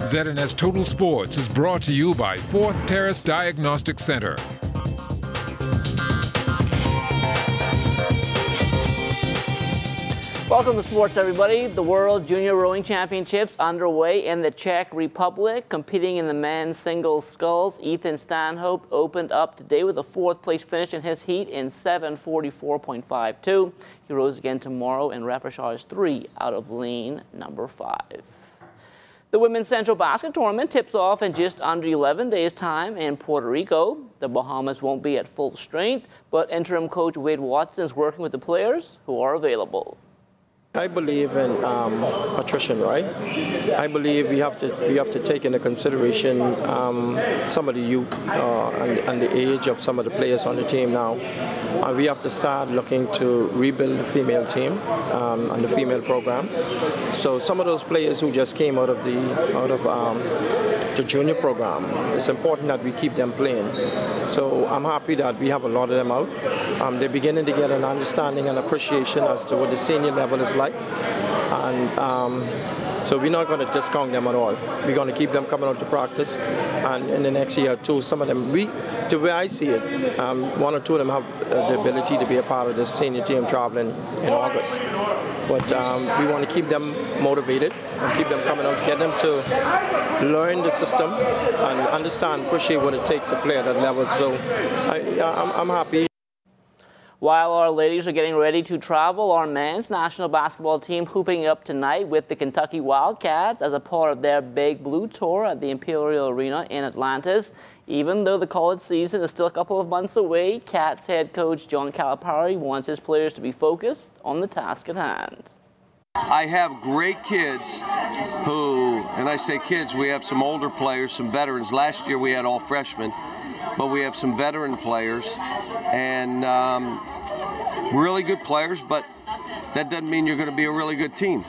ZNS Total Sports is brought to you by 4th Terrace Diagnostic Center. Welcome to sports, everybody. The World Junior Rowing Championships underway in the Czech Republic. Competing in the men's singles sculls, Ethan Stanhope opened up today with a 4th place finish in his heat in 7:44.52. He rows again tomorrow in repechage 3 out of lane number 5. The Women's Central Basket Tournament tips off in just under 11 days' time in Puerto Rico. The Bahamas won't be at full strength, but interim coach Wade Watson is working with the players who are available. I believe in attrition, right? I believe we have to take into consideration some of the youth and the age of some of the players on the team now. And we have to start looking to rebuild the female team and the female program. So some of those players who just came out of the junior program, it's important that we keep them playing. So I'm happy that we have a lot of them out. They're beginning to get an understanding and appreciation as to what the senior level is like. And so we're not going to discount them at all. We're going to keep them coming out to practice. And in the next year or two, some of them, the way I see it, 1 or 2 of them have the ability to be a part of the senior team traveling in August. But we want to keep them motivated and keep them coming out, get them to learn the system and understand, appreciate what it takes to play at that level. So I'm happy. While our ladies are getting ready to travel, our men's national basketball team hooping up tonight with the Kentucky Wildcats as a part of their Big Blue Tour at the Imperial Arena in Atlantis. Even though the college season is still a couple of months away, Cats head coach John Calipari wants his players to be focused on the task at hand. I have great kids who, and I say kids, we have some older players, some veterans. Last year we had all freshmen, but we have some veteran players and really good players, but that doesn't mean you're going to be a really good team.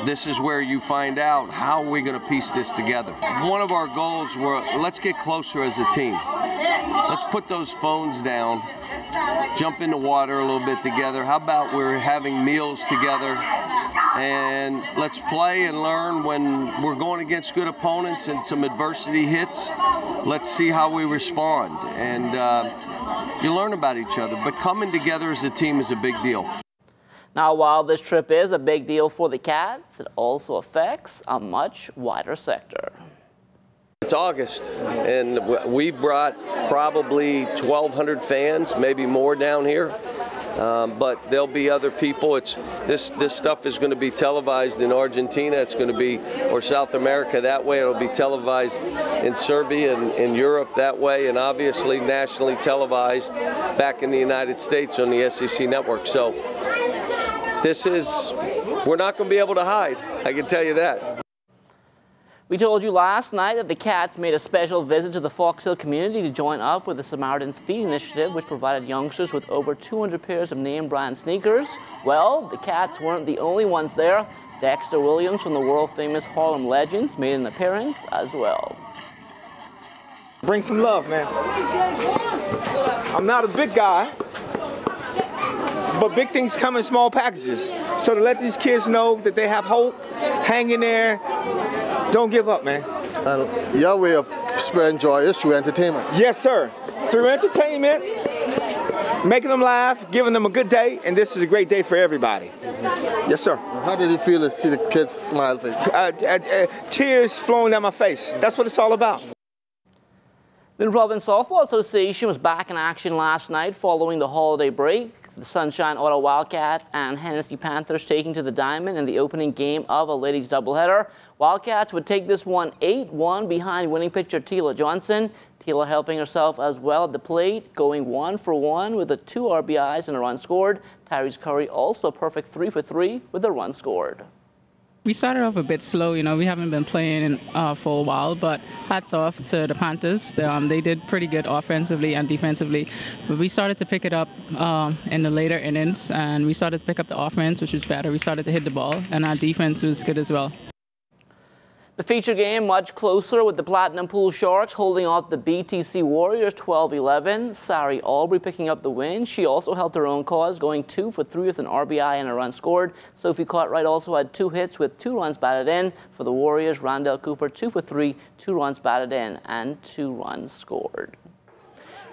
This is where you find out how are we going to piece this together. One of our goals were, let's get closer as a team. Let's put those phones down, jump in the water a little bit together. How about we're having meals together? And let's play and learn when we're going against good opponents and some adversity hits. Let's see how we respond. And you learn about each other. But coming together as a team is a big deal. Now, while this trip is a big deal for the Cats, it also affects a much wider sector. It's August, and we brought probably 1,200 fans, maybe more down here. But there'll be other people. This stuff is going to be televised in Argentina. It's going to be, or South America that way. It'll be televised in Serbia and in Europe that way, and obviously nationally televised back in the United States on the SEC network. So we're not going to be able to hide. I can tell you that. We told you last night that the Cats made a special visit to the Fox Hill community to join up with the Samaritan's Feet initiative, which provided youngsters with over 200 pairs of name brand sneakers. Well, the Cats weren't the only ones there. Dexter Williams from the world-famous Harlem Legends made an appearance as well. Bring some love, man. I'm not a big guy, but big things come in small packages. So to let these kids know that they have hope, hang in there, don't give up, man. And your way of spreading joy is through entertainment. Yes, sir. Through entertainment, making them laugh, giving them a good day, and this is a great day for everybody. Yes, sir. How did you feel to see the kids smile? Tears flowing down my face. That's what it's all about. The New Providence Softball Association was back in action last night following the holiday break. The Sunshine Auto Wildcats and Hennessy Panthers taking to the diamond in the opening game of a ladies doubleheader. Wildcats would take this one 8-1 behind winning pitcher Tila Johnson. Tila helping herself as well at the plate, going 1 for 1 with 2 RBIs and a run scored. Tyrese Curry also perfect 3 for 3 with a run scored. We started off a bit slow, you know, we haven't been playing for a while, but hats off to the Panthers. They did pretty good offensively and defensively. But we started to pick it up in the later innings, and we started to pick up the offense, which was better. We started to hit the ball, and our defense was good as well. The feature game much closer with the Platinum Pool Sharks holding off the BTC Warriors 12-11. Sari Albury picking up the win. She also helped her own cause, going 2 for 3 with an RBI and a run scored. Sophie Cartwright also had 2 hits with 2 runs batted in. For the Warriors, Rondell Cooper 2 for 3, 2 runs batted in and 2 runs scored.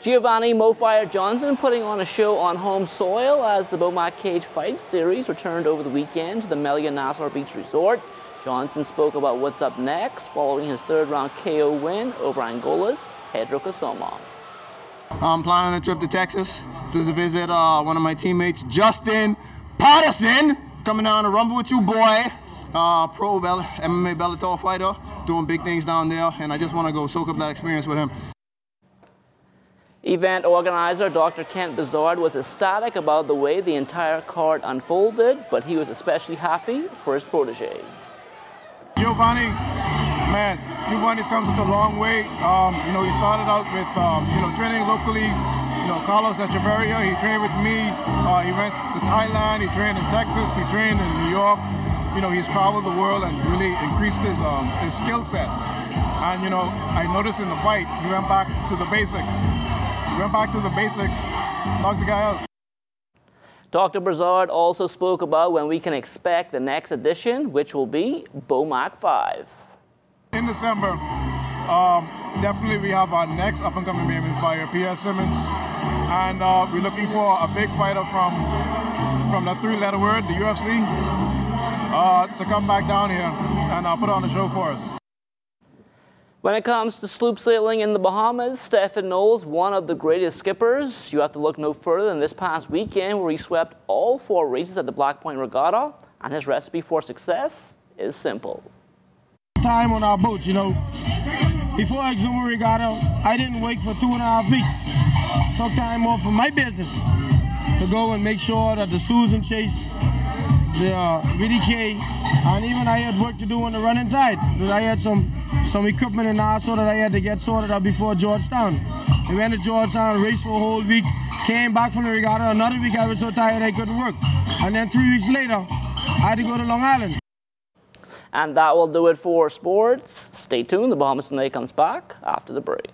Giovanni Mofire Johnson putting on a show on home soil as the BOMAC Cage Fight Series returned over the weekend to the Melia Nassau Beach Resort. Johnson spoke about what's up next following his 3rd-round KO win over Angola's Pedro Casoma. I'm planning a trip to Texas to visit one of my teammates, Justin Patterson, coming down to rumble with you, boy. Pro MMA Bellator fighter, doing big things down there, and I just want to go soak up that experience with him. Event organizer Dr. Kent Bizard was ecstatic about the way the entire card unfolded, but he was especially happy for his protege. Giovanni, man, Giovanni's come such a long way. You know, he started out with, you know, training locally. You know, Carlos Echeverria, he trained with me. He went to Thailand, he trained in Texas, he trained in New York. You know, he's traveled the world and really increased his skill set. And, you know, I noticed in the fight, he went back to the basics. He went back to the basics, knocked the guy out. Dr. Brazard also spoke about when we can expect the next edition, which will be BOMAC 5. In December, definitely we have our next up-and-coming MMA fighter, P.S. Simmons. And we're looking for a big fighter from the 3-letter word, the UFC, to come back down here and put on a show for us. When it comes to sloop sailing in the Bahamas, Stephen Knowles, one of the greatest skippers. You have to look no further than this past weekend where he swept all 4 races at the Black Point Regatta, and his recipe for success is simple. Time on our boats, you know. Before I exhumed Regatta, I didn't wait for 2.5 weeks. Took time off from my business to go and make sure that the Susan Chase, the VDK, and even I had work to do on the running tide. I had some equipment in Nassau that I had to get sorted out before Georgetown. I went to Georgetown, raced for a whole week, came back from the regatta. Another week I was so tired I couldn't work. And then 3 weeks later, I had to go to Long Island. And that will do it for sports. Stay tuned. The Bahamas Tonight comes back after the break.